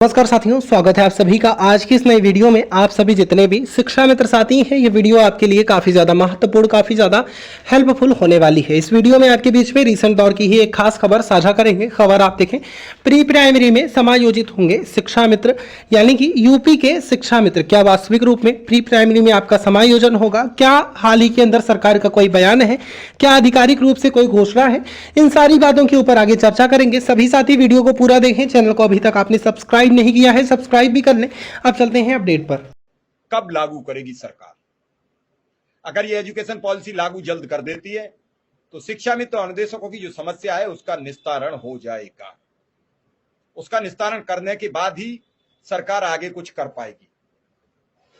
नमस्कार साथियों, स्वागत है आप सभी का आज की इस नई वीडियो में। आप सभी जितने भी शिक्षा मित्र साथी हैं, ये वीडियो आपके लिए काफ़ी ज़्यादा महत्वपूर्ण, काफ़ी ज़्यादा हेल्पफुल होने वाली है। इस वीडियो में आपके बीच में रिसेंट दौर की ही एक खास खबर साझा करेंगे। खबर आप देखें, प्री प्राइमरी में समायोजित होंगे शिक्षा मित्र, यानी कि यूपी के शिक्षा मित्र। क्या वास्तविक रूप में प्री प्राइमरी में आपका समायोजन होगा? क्या हाल ही के अंदर सरकार का कोई बयान है? क्या आधिकारिक रूप से कोई घोषणा है? इन सारी बातों के ऊपर आगे चर्चा करेंगे। सभी साथी वीडियो को पूरा देखें। चैनल को अभी तक आपने सब्सक्राइब नहीं किया है, सब्सक्राइब भी कर लें। अब चलते हैं अपडेट पर। कब लागू करेगी सरकार? अगर ये एजुकेशन पॉलिसी लागू जल्द कर देती है तो शिक्षा मित्र अनुदेशकों की जो समस्या है उसका निस्तारण हो जाएगा। उसका निस्तारण करने के बाद ही सरकार आगे कुछ कर पाएगी।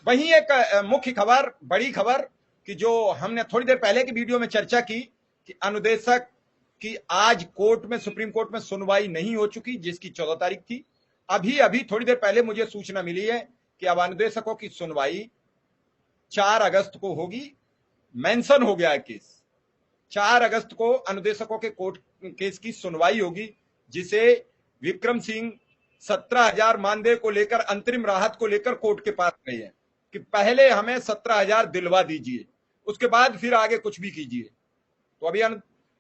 वहीं एक मुख्य खबर, बड़ी खबर कि जो हमने थोड़ी देर पहले की वीडियो में चर्चा की कि अनुदेशक की आज कोर्ट में, सुप्रीम कोर्ट में सुनवाई नहीं हो चुकी, जिसकी 14 तारीख थी। अभी थोड़ी देर पहले मुझे सूचना मिली है कि अब अनुदेशकों की सुनवाई 4 अगस्त को होगी। मेंशन हो गया है केस। 4 अगस्त को अनुदेशकों के कोर्ट केस की सुनवाई होगी, जिसे विक्रम सिंह 17,000 मानदेय को लेकर, अंतरिम राहत को लेकर कोर्ट के पास गए हैं कि पहले हमें 17,000 दिलवा दीजिए, उसके बाद फिर आगे कुछ भी कीजिए। तो अभी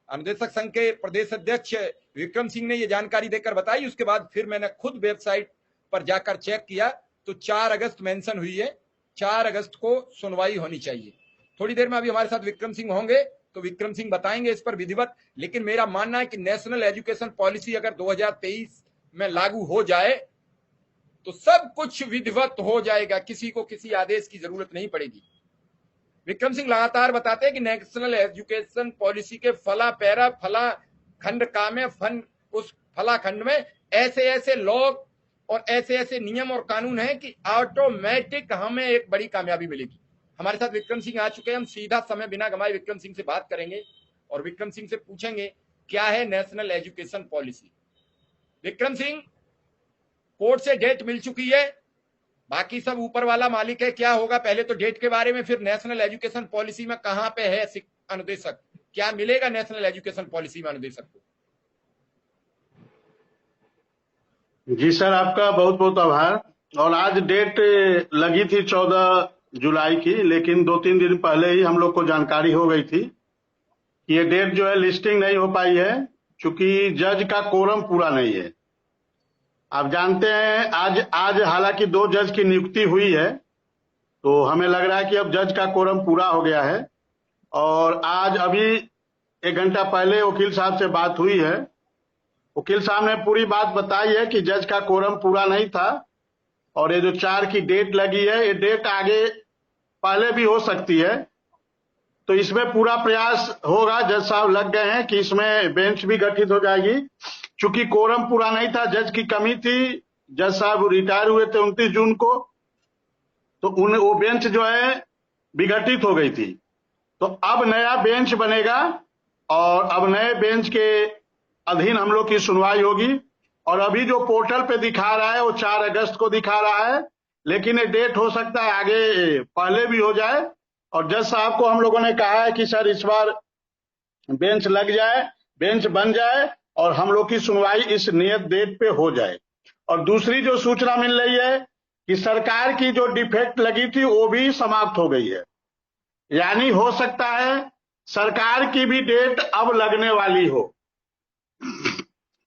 अनुदेशक संघ के प्रदेश अध्यक्ष विक्रम सिंह ने यह जानकारी देकर बताई। उसके बाद फिर मैंने खुद वेबसाइट पर जाकर चेक किया तो 4 अगस्त मेंशन हुई है। 4 अगस्त को सुनवाई होनी चाहिए। थोड़ी देर में अभी हमारे साथ विक्रम सिंह होंगे तो विक्रम सिंह बताएंगे इस पर विधिवत। लेकिन मेरा मानना है कि नेशनल एजुकेशन पॉलिसी अगर 2023 में लागू हो जाए तो सब कुछ विधिवत हो जाएगा, किसी को किसी आदेश की जरूरत नहीं पड़ेगी। विक्रम सिंह लगातार बताते हैं कि नेशनल एजुकेशन पॉलिसी के फला पैरा फला खंड का में फन, उस फला खंड में ऐसे ऐसे लॉ और ऐसे ऐसे नियम और कानून हैं कि ऑटोमेटिक हमें एक बड़ी कामयाबी मिलेगी। हमारे साथ विक्रम सिंह आ चुके हैं। हम सीधा समय बिना गंवाए विक्रम सिंह से बात करेंगे और विक्रम सिंह से पूछेंगे क्या है national education policy. Vikram Singh, court से डेट मिल चुकी है, बाकी सब ऊपर वाला मालिक है। क्या होगा पहले तो डेट के बारे में, फिर नेशनल एजुकेशन पॉलिसी में कहां पे है अनुदेशक, क्या मिलेगा नेशनल एजुकेशन पॉलिसी में अनुदेशक को? जी सर, आपका बहुत बहुत आभार। और आज डेट लगी थी 14 जुलाई की, लेकिन 2-3 दिन पहले ही हम लोग को जानकारी हो गई थी कि ये डेट जो है लिस्टिंग नहीं हो पाई है, क्योंकि जज का कोरम पूरा नहीं है। आप जानते हैं आज हालांकि 2 जज की नियुक्ति हुई है, तो हमें लग रहा है कि अब जज का कोरम पूरा हो गया है। और आज अभी 1 घंटा पहले वकील साहब से बात हुई है। वकील साहब ने पूरी बात बताई है कि जज का कोरम पूरा नहीं था और ये जो 4 की डेट लगी है, ये डेट आगे पहले भी हो सकती है। तो इसमें पूरा प्रयास होगा। जज साहब लग गए हैं कि इसमें बेंच भी गठित हो जाएगी। चूंकि कोरम पूरा नहीं था, जज की कमी थी, जज साहब रिटायर हुए थे 29 जून को, तो वो बेंच जो है विघटित हो गई थी। तो अब नया बेंच बनेगा और अब नए बेंच के अधीन हम लोग की सुनवाई होगी। और अभी जो पोर्टल पे दिखा रहा है वो 4 अगस्त को दिखा रहा है, लेकिन ये डेट हो सकता है आगे पहले भी हो जाए। और जज साहब को हम लोगों ने कहा है कि सर इस बार बेंच लग जाए, बेंच बन जाए और हम लोग की सुनवाई इस नियत डेट पे हो जाए। और दूसरी जो सूचना मिल रही है कि सरकार की जो डिफेक्ट लगी थी वो भी समाप्त हो गई है, यानी हो सकता है सरकार की भी डेट अब लगने वाली हो,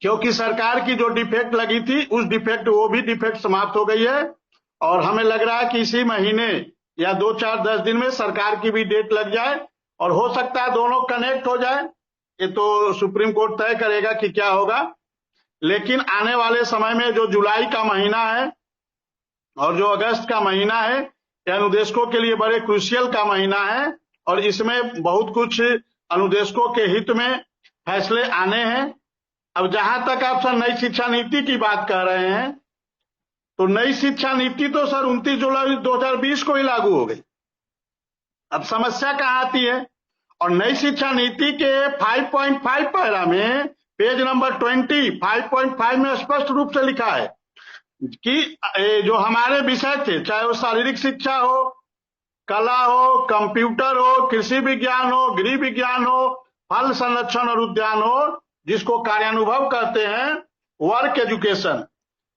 क्योंकि सरकार की जो डिफेक्ट लगी थी उस डिफेक्ट, वो भी डिफेक्ट समाप्त हो गई है। और हमें लग रहा है कि इसी महीने या 2-4-10 दिन में सरकार की भी डेट लग जाए और हो सकता है दोनों कनेक्ट हो जाए। ये तो सुप्रीम कोर्ट तय करेगा कि क्या होगा। लेकिन आने वाले समय में जो जुलाई का महीना है और जो अगस्त का महीना है, ये अनुदेशकों के लिए बड़े क्रूशियल का महीना है और इसमें बहुत कुछ अनुदेशकों के हित में फैसले आने हैं। अब जहां तक आप सर नई शिक्षा नीति की बात कर रहे हैं, तो नई शिक्षा नीति तो सर 29 जुलाई 2020 को ही लागू हो गई। अब समस्या कहां आती है? और नई शिक्षा नीति के 5.5 पैरा में पेज नंबर 20 5.5 में स्पष्ट रूप से लिखा है कि जो हमारे विषय थे, चाहे वो शारीरिक शिक्षा हो, कला हो, कंप्यूटर हो, कृषि विज्ञान हो, गृह विज्ञान हो, फल संरक्षण और उद्यान हो, जिसको कार्यानुभव कहते हैं, वर्क एजुकेशन,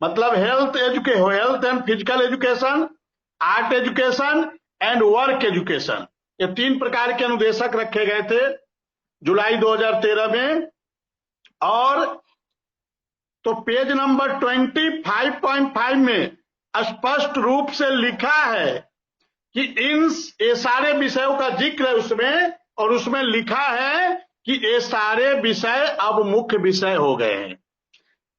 मतलब health and physical education, art education and work education, ये 3 प्रकार के अनुदेशक रखे गए थे जुलाई 2013 में। और तो पेज नंबर 25.5 में स्पष्ट रूप से लिखा है कि ये सारे विषयों का जिक्र है उसमें, और उसमें लिखा है कि ये सारे विषय अब मुख्य विषय हो गए हैं।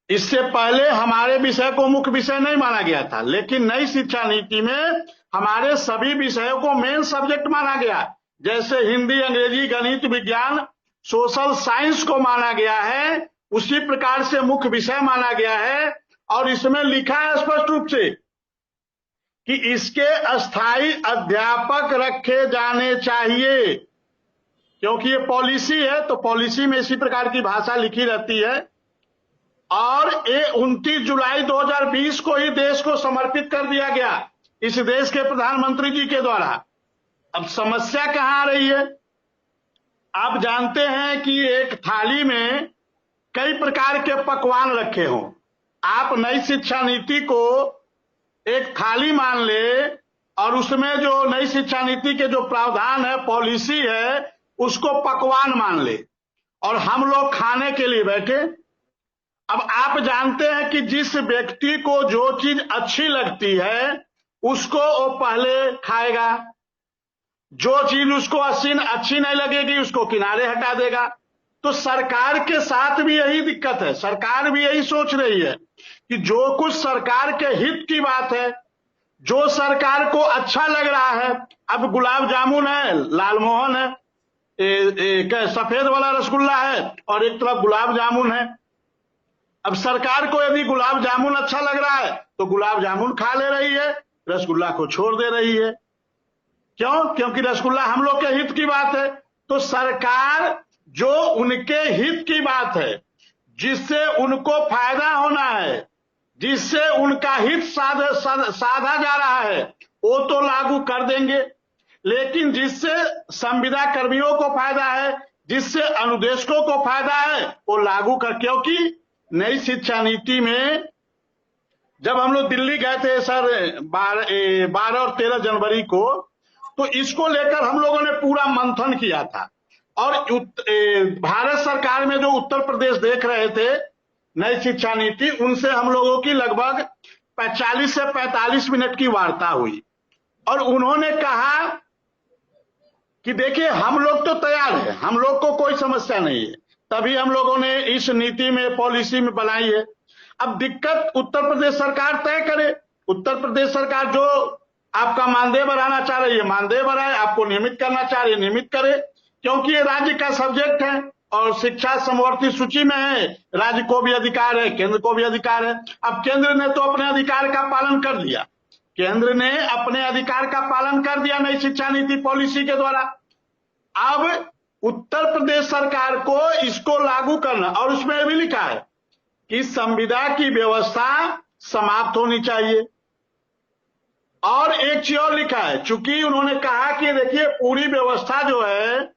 इससे पहले हमारे विषय को मुख्य विषय नहीं माना गया था, लेकिन नई शिक्षा नीति में हमारे सभी विषयों को मेन सब्जेक्ट माना गया। जैसे हिंदी, अंग्रेजी, गणित, विज्ञान, सोशल साइंस को माना गया है, उसी प्रकार से मुख्य विषय माना गया है। और इसमें लिखा है स्पष्ट रूप से कि इसके अस्थायी अध्यापक रखे जाने चाहिए, क्योंकि ये पॉलिसी है, तो पॉलिसी में इसी प्रकार की भाषा लिखी रहती है। और ये 29 जुलाई 2020 को ही देश को समर्पित कर दिया गया इस देश के प्रधानमंत्री जी के द्वारा। अब समस्या कहां आ रही है? आप जानते हैं कि एक थाली में कई प्रकार के पकवान रखे हों। आप नई शिक्षा नीति को एक थाली मान ले और उसमें जो नई शिक्षा नीति के जो प्रावधान है, पॉलिसी है, उसको पकवान मान ले, और हम लोग खाने के लिए बैठे। अब आप जानते हैं कि जिस व्यक्ति को जो चीज अच्छी लगती है उसको वो पहले खाएगा, जो चीज उसको अच्छी नहीं लगेगी उसको किनारे हटा देगा। तो सरकार के साथ भी यही दिक्कत है। सरकार भी यही सोच रही है कि जो कुछ सरकार के हित की बात है, जो सरकार को अच्छा लग रहा है, अब गुलाब जामुन है, लालमोहन है, सफेद वाला रसगुल्ला है, और एक तरफ गुलाब जामुन है। अब सरकार को यदि गुलाब जामुन अच्छा लग रहा है तो गुलाब जामुन खा ले रही है, रसगुल्ला को छोड़ दे रही है। क्यों? क्योंकि रसगुल्ला हम लोग के हित की बात है। तो सरकार जो उनके हित की बात है, जिससे उनको फायदा होना है, जिससे उनका हित साधा जा रहा है, वो तो लागू कर देंगे। लेकिन जिससे संविदा कर्मियों को फायदा है, जिससे अनुदेशकों को फायदा है, वो लागू कर। क्योंकि नई शिक्षा नीति में जब हम लोग दिल्ली गए थे सर 12 और 13 जनवरी को, तो इसको लेकर हम लोगों ने पूरा मंथन किया था। और भारत सरकार में जो उत्तर प्रदेश देख रहे थे नई शिक्षा नीति, उनसे हम लोगों की लगभग 40 से 45 मिनट की वार्ता हुई। और उन्होंने कहा कि देखिए हम लोग तो तैयार हैं, हम लोग को कोई समस्या नहीं है, तभी हम लोगों ने इस नीति में, पॉलिसी में बनाई है। अब दिक्कत उत्तर प्रदेश सरकार तय करे। उत्तर प्रदेश सरकार जो आपका मानदेय बढ़ाना चाह रही है, मानदेय बढ़ाए, आपको नियमित करना चाह रही है, नियमित करे, क्योंकि ये राज्य का सब्जेक्ट है और शिक्षा समवर्ती सूची में है। राज्य को भी अधिकार है, केंद्र को भी अधिकार है। अब केंद्र ने तो अपने अधिकार का पालन कर दिया, केंद्र ने अपने अधिकार का पालन कर दिया नई शिक्षा नीति पॉलिसी के द्वारा। अब उत्तर प्रदेश सरकार को इसको लागू करना, और उसमें भी लिखा है कि संविदा की व्यवस्था समाप्त होनी चाहिए। और एक चीज और लिखा है, चूंकि उन्होंने कहा कि देखिए पूरी व्यवस्था जो है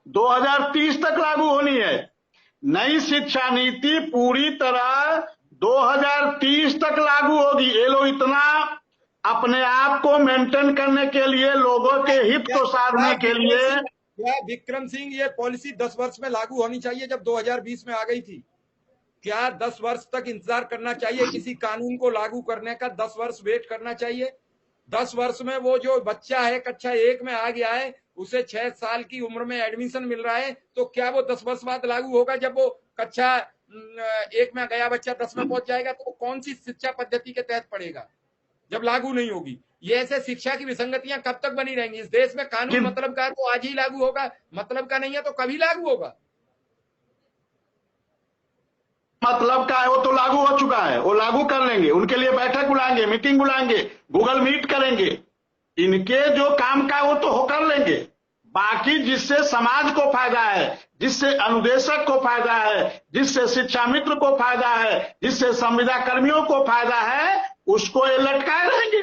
2030 तक लागू होनी है। नई शिक्षा नीति पूरी तरह 2030 तक लागू होगी। ये लोग इतना अपने आप को मेंटेन करने के लिए, लोगों के हित को साधने के लिए। क्या विक्रम सिंह, ये पॉलिसी 10 वर्ष में लागू होनी चाहिए जब 2020 में आ गई थी? क्या 10 वर्ष तक इंतजार करना चाहिए किसी कानून को लागू करने का? 10 वर्ष वेट करना चाहिए? 10 वर्ष में वो जो बच्चा है कक्षा 1 में आ गया है, उसे 6 साल की उम्र में एडमिशन मिल रहा है, तो क्या वो 10 वर्ष बाद लागू होगा? जब वो कक्षा 1 में गया बच्चा 10 में पहुंच जाएगा तो वो कौन सी शिक्षा पद्धति के तहत पढ़ेगा जब लागू नहीं होगी? ये ऐसे शिक्षा की विसंगतियां कब तक बनी रहेंगी? इस देश में कानून मतलब का है तो आज ही लागू होगा, मतलब का नहीं है तो कभी लागू होगा। मतलब का है वो तो लागू हो चुका है, वो लागू कर लेंगे। उनके लिए बैठक बुलाएंगे, मीटिंग बुलाएंगे, गूगल मीट करेंगे, इनके जो काम का वो तो हो कर लेंगे। बाकी जिससे समाज को फायदा है, जिससे अनुदेशक को फायदा है, जिससे शिक्षा मित्र को फायदा है, जिससे संविदा कर्मियों को फायदा है, उसको ये लटकाए रहेंगे।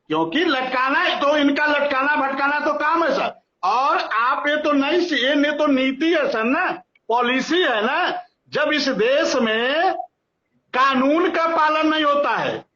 क्योंकि लटकाना तो इनका लटकाना भटकाना तो काम है सर। और आप ये तो नीति है सर ना, पॉलिसी है ना। जब इस देश में कानून का पालन नहीं होता है।